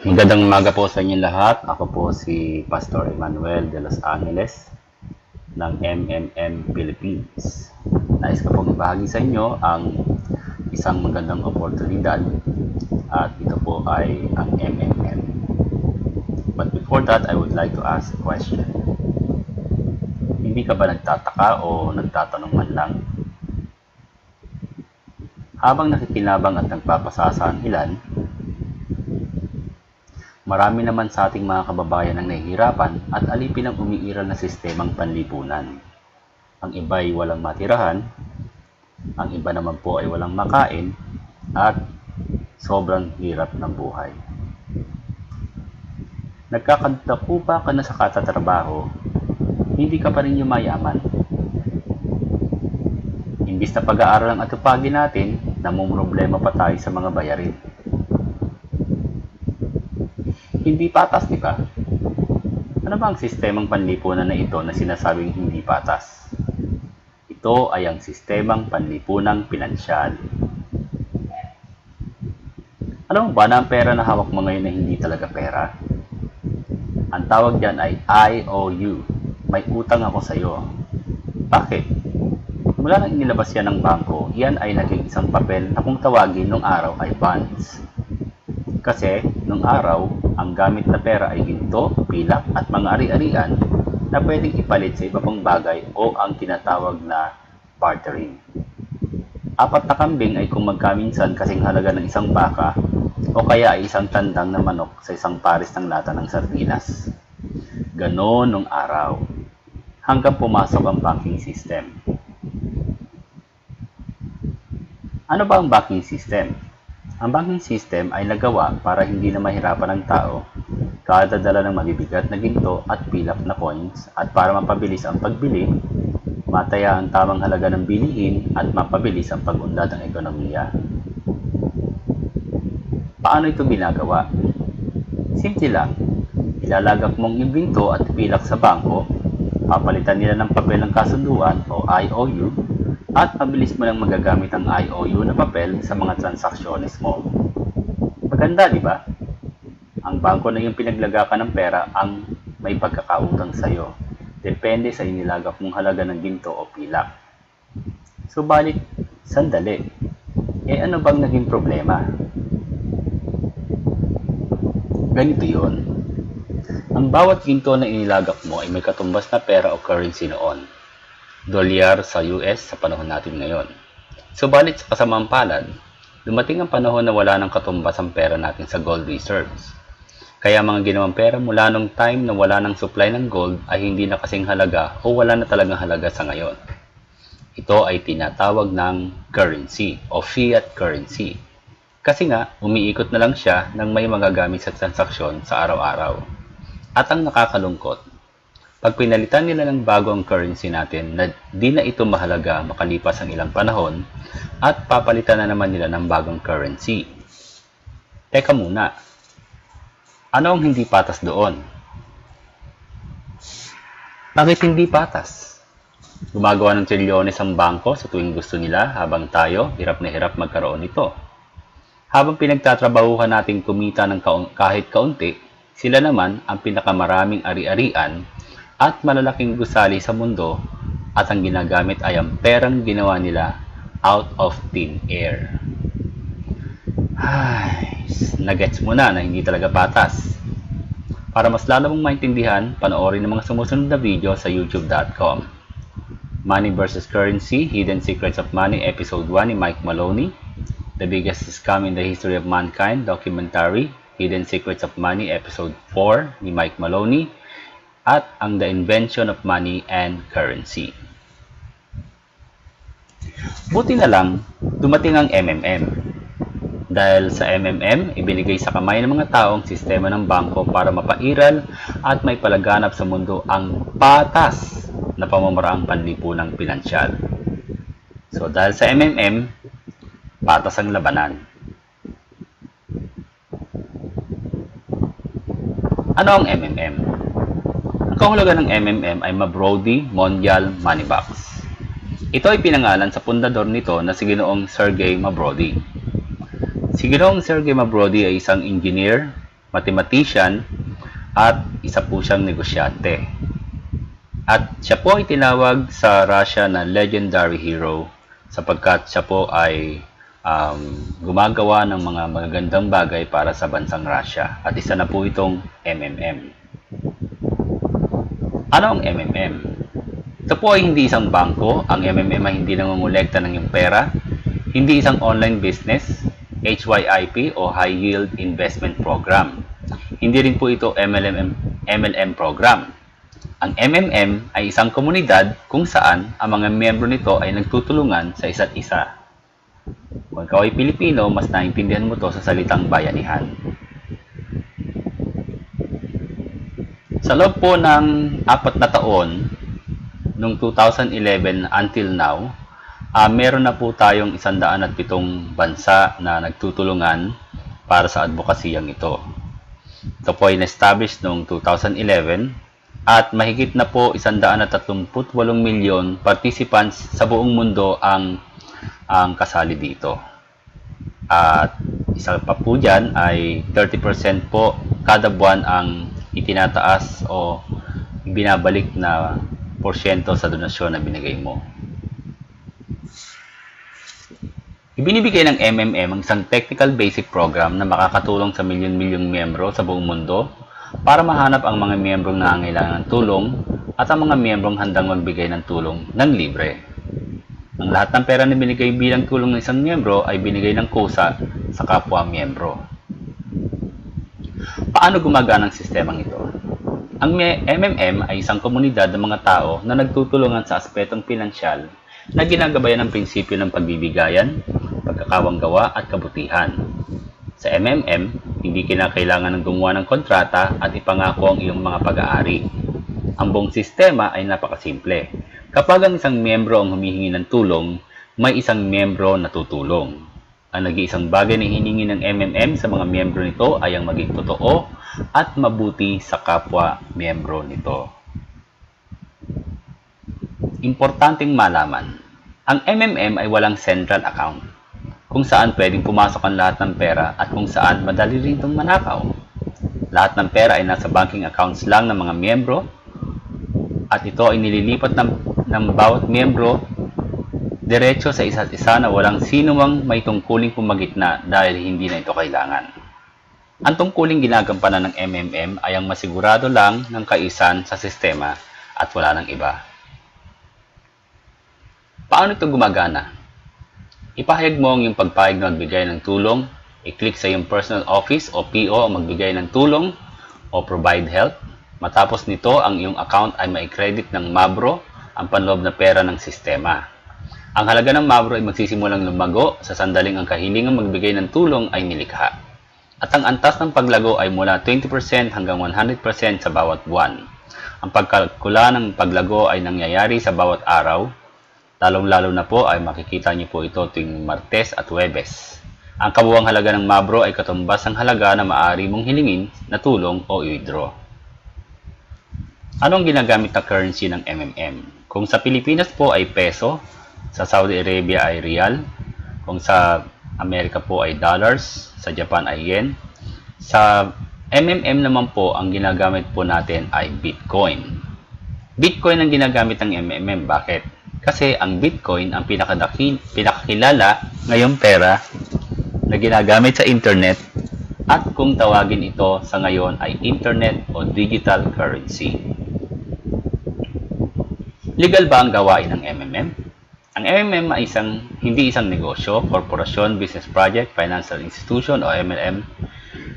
Magandang umaga po sa inyo lahat. Ako po si Pastor Emmanuel de Los Angeles ng MMM Philippines. Nais ko pong ibahagi sa inyo ang isang magandang oportunidad at ito po ay ang MMM. But before that, I would like to ask a question. Hindi ka ba nagtataka o nagtatanong man lang? Habang nakikinabang at nagpapasasa ang ilan, marami naman sa ating mga kababayan ang nahihirapan at alipin ang umiiral na sistemang panlipunan. Ang iba ay walang matirahan, ang iba naman po ay walang makain, at sobrang hirap ng buhay. Nagkakadakupa ka na sa katatrabaho, hindi ka pa rin yumayaman. Imbis na pag-aaral ang atupagin natin, namumroblema pa tayo sa mga bayarin. Hindi patas, di ba? Ano ba ang sistemang panlipunan na ito na sinasabing hindi patas? Ito ay ang sistemang panlipunang pinansyal. Alam mo ba na ang pera na hawak mo ngayon na hindi talaga pera? Ang tawag dyan ay IOU. May utang ako sa iyo. Bakit? Mula nang inilabas yan ng bangko, yan ay naging isang papel na kung tawagin nung araw ay bonds. Kasi, nung araw, ang gamit na pera ay ginto, pilak at mga ari-arian na pwedeng ipalit sa iba pang bagay o ang tinatawag na bartering. 4 na kambing ay kung magkaminsan kasing halaga ng isang baka o kaya ay isang tandang na manok sa isang pares ng lata ng sardinas. Ganon nung araw, hanggang pumasok ang banking system. Ano ba ang banking system? Ang banking system ay nagawa para hindi na mahirapan ang tao kada dala ng mabibigat na ginto at pilak na coins at para mapabilis ang pagbili, mataya ang tamang halaga ng bilihin at mapabilis ang pag-unlad ng ekonomiya. Paano ito ginagawa? Simple lang. Ilalagak mong yung ginto at pilak sa bangko, papalitan nila ng papel ng kasunduan o IOU, at mabilis mo lang magagamit ang IOU na papel sa mga transaksyones mo. Maganda, di ba? Ang bangko na yung pinaglagakan ng pera ang may pagkakautang sa iyo. Depende sa inilagak mong halaga ng ginto o pilak. Subalit, sandali. Ano bang naging problema? Ganito yon. Ang bawat ginto na inilagak mo ay may katumbas na pera o currency noon. Dolyar sa US sa panahon natin ngayon. Subalit sa kasamang palad, dumating ang panahon na wala ng katumbas ang pera natin sa gold reserves. Kaya mga ginawang pera mula nung time na wala ng supply ng gold ay hindi na kasing halaga o wala na talagang halaga sa ngayon. Ito ay tinatawag ng currency o fiat currency. Kasi nga, umiikot na lang siya nang may magagamit sa transaksyon sa araw-araw. At ang nakakalungkot, pag pinalitan nila ng bago ang currency natin na di na ito mahalaga makalipas ang ilang panahon at papalitan na naman nila ng bagong currency. Teka muna, ano ang hindi patas doon? Bakit hindi patas? Gumagawa ng trilyones ang bangko sa tuwing gusto nila habang tayo hirap na hirap magkaroon nito. Habang pinagtatrabahuhan nating kumita ng kahit kaunti, sila naman ang pinakamaraming ari-arian at malalaking gusali sa mundo at ang ginagamit ay ang perang ginawa nila out of thin air. Ay, nagets mo na hindi talaga patas. Para mas lalo mong maintindihan, panoorin ang mga sumusunod na video sa youtube.com. Money vs. Currency, Hidden Secrets of Money, Episode 1 ni Mike Maloney. The Biggest Scam in the History of Mankind, Documentary, Hidden Secrets of Money, Episode 4 ni Mike Maloney. At ang The Invention of Money and Currency. Buti na lang, dumating ang MMM. Dahil sa MMM, ibinigay sa kamay ng mga taong sistema ng bangko para mapairal at may palaganap sa mundo ang patas na pamamaraang panlipunang pinansyal. So dahil sa MMM, patas ang labanan. Ano ang MMM? Ang kahulugan ng MMM ay Mabrody Mondial Money Box. Ito ay pinangalan sa pundador nito na si Ginoong Sergey Mabrody. Si Ginoong Sergey Mabrody ay isang engineer, mathematician, at isa po siyang negosyante. At siya po ay tinawag sa Russia na legendary hero sapagkat siya po ay gumagawa ng mga magagandang bagay para sa bansang Russia. At isa na po itong MMM. Ano ang MMM? Ito po ay hindi isang bangko. Ang MMM ay hindi nangongolekta ng iyong pera. Hindi isang online business, HYIP o High Yield Investment Program. Hindi rin po ito MLM program. Ang MMM ay isang komunidad kung saan ang mga miyembro nito ay nagtutulungan sa isa't isa. Kung ikaw ay Pilipino, mas naintindihan mo to sa salitang bayanihan. Sa loob po ng 4 na taon, noong 2011 until now, meron na po tayong 107 bansa na nagtutulungan para sa advokasiyang ito. Ito po ay na-establish noong 2011 at mahigit na po 138 milyon participants sa buong mundo ang kasali dito. At isa pa po dyan ay 30% po kada buwan ang itinataas o binabalik na porsyento sa donasyon na binigay mo. Ibinibigay ng MMM ang isang technical basic program na makakatulong sa milyon-milyong miyembro sa buong mundo para mahanap ang mga miyembrong nangangailangan ng tulong at ang mga miyembrong handang magbigay ng tulong ng libre. Ang lahat ng pera na binigay bilang tulong ng isang miyembro ay binigay ng kusa sa kapwa miyembro. Paano gumagana ang sistemang ito? Ang MMM ay isang komunidad ng mga tao na nagtutulungan sa aspetong pinansyal na ginagabayan ng prinsipyo ng pagbibigayan, pagkakawanggawa at kabutihan. Sa MMM, hindi kinakailangan ng gumawa ng kontrata at ipangako ang iyong mga pag-aari. Ang buong sistema ay napakasimple. Kapag ang isang miyembro ang humihingi ng tulong, may isang miyembro na tutulong. Ang nag-iisang bagay na hiningi ng MMM sa mga miyembro nito ay ang maging totoo at mabuti sa kapwa miyembro nito. Importanteng malaman, ang MMM ay walang central account, kung saan pwedeng pumasok ang lahat ng pera at kung saan madali rin itong manakaw. Lahat ng pera ay nasa banking accounts lang ng mga miyembro at ito ay nililipat ng bawat miyembro diretso sa isa't isa na walang sinumang may tungkuling pumagitna dahil hindi na ito kailangan. Ang tungkuling ginagampanan ng MMM ay ang masigurado lang ng kaisan sa sistema at wala ng iba. Paano ito gumagana? Ipahayag mo ang iyong pagpahayag na magbigay ng tulong, i-click sa iyong personal office o PO ang magbigay ng tulong o provide help. Matapos nito, ang iyong account ay mai-credit ng Mabro ang panloob na pera ng sistema. Ang halaga ng Mabro ay magsisimulang lumago sa sandaling ang kahilingang magbigay ng tulong ay nilikha. At ang antas ng paglago ay mula 20% hanggang 100% sa bawat buwan. Ang pagkalkula ng paglago ay nangyayari sa bawat araw. Lalong-lalo na po ay makikita niyo po ito tuwing Martes at Huwebes. Ang kabuuang halaga ng Mabro ay katumbas ang halaga na maaari mong hilingin na tulong o i-withdraw. Anong ginagamit na currency ng MMM? Kung sa Pilipinas po ay peso, sa Saudi Arabia ay rial, kung sa Amerika po ay dollars, sa Japan ay yen. Sa MMM naman po, ang ginagamit po natin ay Bitcoin. Bitcoin ang ginagamit ng MMM. Bakit? Kasi ang Bitcoin ang pinakakilala ngayong pera na ginagamit sa internet at kung tawagin ito sa ngayon ay internet o digital currency. Legal ba ang gawain ng MMM? Ang MMM ay hindi isang negosyo, korporasyon, business project, financial institution o MLM,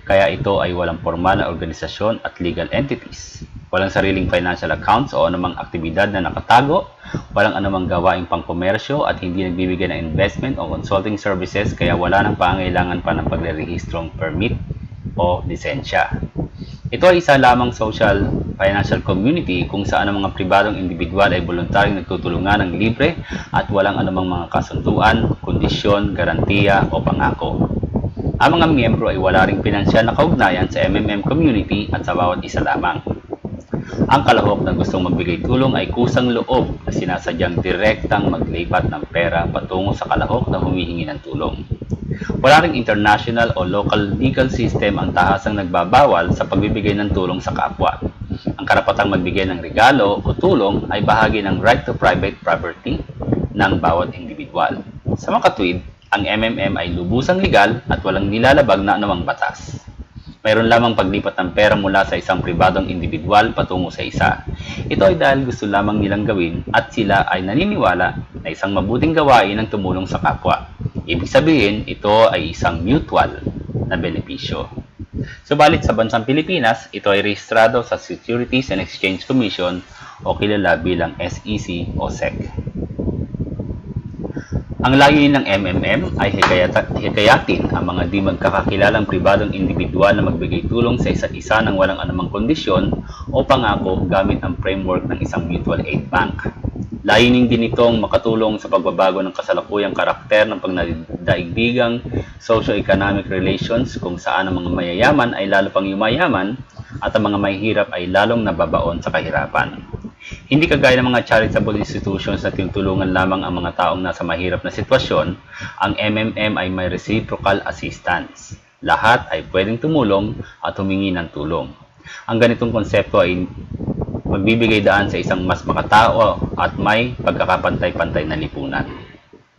kaya ito ay walang formal na organisasyon at legal entities. Walang sariling financial accounts o anumang aktibidad na nakatago, walang anumang gawaing pangkomersyo at hindi nagbibigay ng investment o consulting services kaya wala nang pangangailangan pa ng pagre-rehistrong permit o lisensya. Ito ay isa lamang social financial community kung saan ang mga pribadong individual ay voluntaryong nagtutulungan ng libre at walang anumang mga kasunduan, kondisyon, garantiya o pangako. Ang mga miyembro ay wala ring pinansyal na kaugnayan sa MMM community at sa bawat isa lamang. Ang kalahok na gustong magbigay tulong ay kusang loob na sinasadyang direktang maglipat ng pera patungo sa kalahok na humihingi ng tulong. Wala ring international o local legal system ang tahasang nagbabawal sa pagbibigay ng tulong sa kapwa. Ang karapatang magbigay ng regalo o tulong ay bahagi ng right to private property ng bawat individual. Sa makatwid, ang MMM ay lubusang legal at walang nilalabag na anumang batas. Mayroon lamang paglipat ng pera mula sa isang pribadong individual patungo sa isa. Ito ay dahil gusto lamang nilang gawin at sila ay naniniwala na isang mabuting gawain ang tumulong sa kapwa. Ibig sabihin, ito ay isang mutual na benepisyo. Subalit sa bansang Pilipinas, ito ay rehistrado sa Securities and Exchange Commission o kilala bilang SEC o SEC. Ang layunin ng MMM ay hikayatin ang mga di magkakakilalang pribadong individual na magbigay tulong sa isa't isa ng walang anumang kondisyon o pangako gamit ang framework ng isang mutual aid bank. Layunin din itong makatulong sa pagbabago ng kasalukuyang karakter ng pagdaigdigang socio-economic relations kung saan ang mga mayayaman ay lalo pang yumayaman at ang mga mahihirap ay lalong nababaon sa kahirapan. Hindi kagaya ng mga charitable institutions na tinutulungan lamang ang mga taong nasa mahirap na sitwasyon, ang MMM ay may reciprocal assistance. Lahat ay pwedeng tumulong at humingi ng tulong. Ang ganitong konsepto ay magbibigay daan sa isang mas makatao at may pagkakapantay-pantay na lipunan.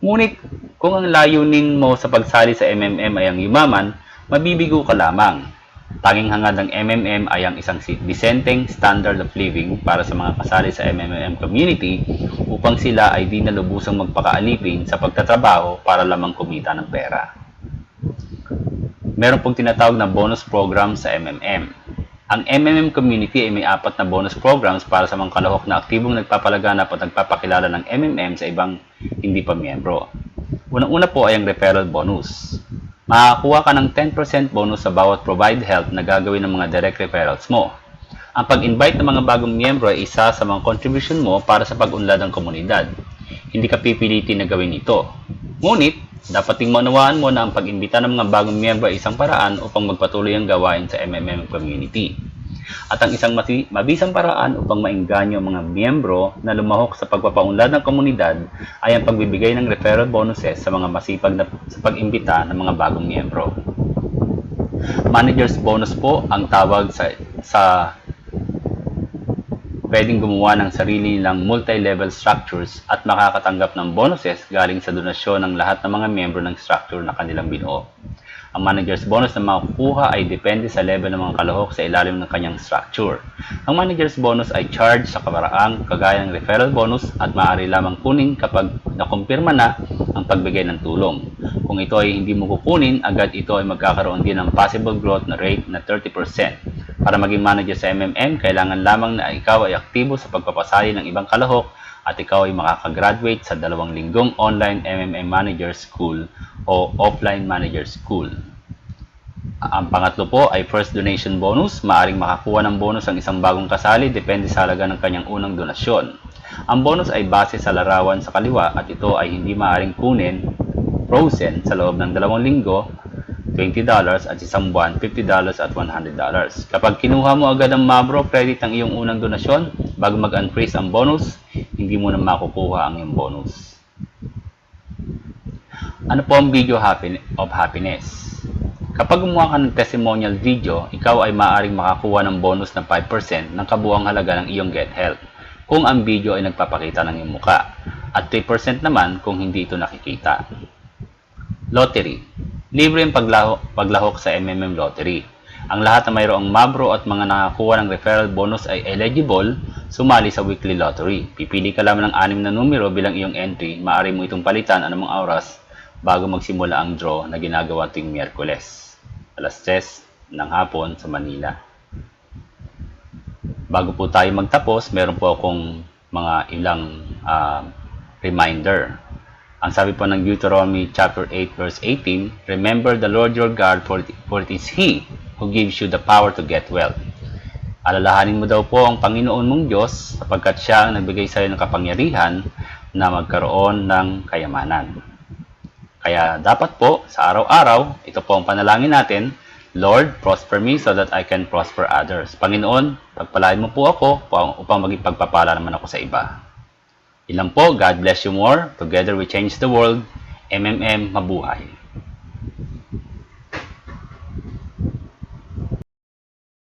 Ngunit kung ang layunin mo sa pagsali sa MMM ay ang yumaman, mabibigo ka lamang. Tanging hangad ng MMM ay ang isang disenteng standard of living para sa mga kasali sa MMM community upang sila ay di na lubusang magpakaalipin sa pagtatrabaho para lamang kumita ng pera. Meron pong tinatawag na bonus program sa MMM. Ang MMM community ay may 4 na bonus programs para sa mga kalahok na aktibong nagpapalaganap at nagpapakilala ng MMM sa ibang hindi pa miyembro. Unang-una po ay ang referral bonus. Makakakuha ka ng 10% bonus sa bawat provide help na gagawin ng mga direct referrals mo. Ang pag-invite ng mga bagong miyembro ay isa sa mga contribution mo para sa pag-unlad ng komunidad. Hindi ka pipilitin na gawin ito. Ngunit, dapat ding maunawaan mo na ang pag-imbita ng mga bagong miyembro ay isang paraan upang magpatuloy ang gawain sa MMM community. At ang isang mabisang paraan upang maengganyo ang mga miyembro na lumahok sa pagpapaunlad ng komunidad ay ang pagbibigay ng referral bonuses sa mga masipag na sa pag-imbita ng mga bagong miyembro. Manager's bonus po ang tawag sa pwedeng gumawa ng sarili nilang multi-level structures at makakatanggap ng bonuses galing sa donasyon ng lahat ng mga miyembro ng structure na kanilang binuo. Ang manager's bonus na makukuha ay depende sa level ng mga kalahok sa ilalim ng kanyang structure. Ang manager's bonus ay charged sa kaparaang kagaya ng referral bonus at maaari lamang kunin kapag nakumpirma na ang pagbigay ng tulong. Kung ito ay hindi mo kukunin, agad ito ay magkakaroon din ng possible growth na rate na 30%. Para maging manager sa MMM, kailangan lamang na ikaw ay aktibo sa pagpapasali ng ibang kalahok at ikaw ay makakagraduate sa 2 linggong online MMM Manager School o Offline Manager School. Ang pangatlo po ay first donation bonus. Maaring makakuha ng bonus ang isang bagong kasali depende sa halaga ng kanyang unang donasyon. Ang bonus ay base sa larawan sa kaliwa at ito ay hindi maaaring kunin frozen sa loob ng 2 linggo, $20 at isang buwan, $50 at $100. Kapag kinuha mo agad ang Mabro credit ng iyong unang donasyon, bago mag-unfreeze ang bonus, hindi mo na makukuha ang iyong bonus. Ano po ang video of happiness? Kapag gumawa ka ng testimonial video, ikaw ay maaaring makakuha ng bonus na 5% ng kabuuang halaga ng iyong Get Help kung ang video ay nagpapakita ng iyong muka at 3% naman kung hindi ito nakikita. Lottery. Libre ang paglahok sa MMM Lottery. Ang lahat na mayroong Mabro at mga nakakuha ng referral bonus ay eligible sumali sa weekly lottery. Pipili ka lamang ng 6 na numero bilang iyong entry. Maaari mo itong palitan anumang oras bago magsimula ang draw na ginagawa tuwing Miyerkules, alas 3 ng hapon sa Manila. Bago po tayo magtapos, meron po akong mga ilang reminder. Ang sabi po ng Deuteronomy chapter 8 verse 18, remember the Lord your God, for it is He who gives you the power to get wealth. Alalahanin mo daw po ang Panginoon mong Diyos sapagkat Siya ang nagbigay sa iyo ng kapangyarihan na magkaroon ng kayamanan. Kaya dapat po sa araw-araw, ito po ang panalangin natin, Lord, prosper me so that I can prosper others. Panginoon, pagpalain mo po ako upang maging pagpapala naman ako sa iba. Ilan po, God bless you more. Together we change the world. MMM, mabuhay.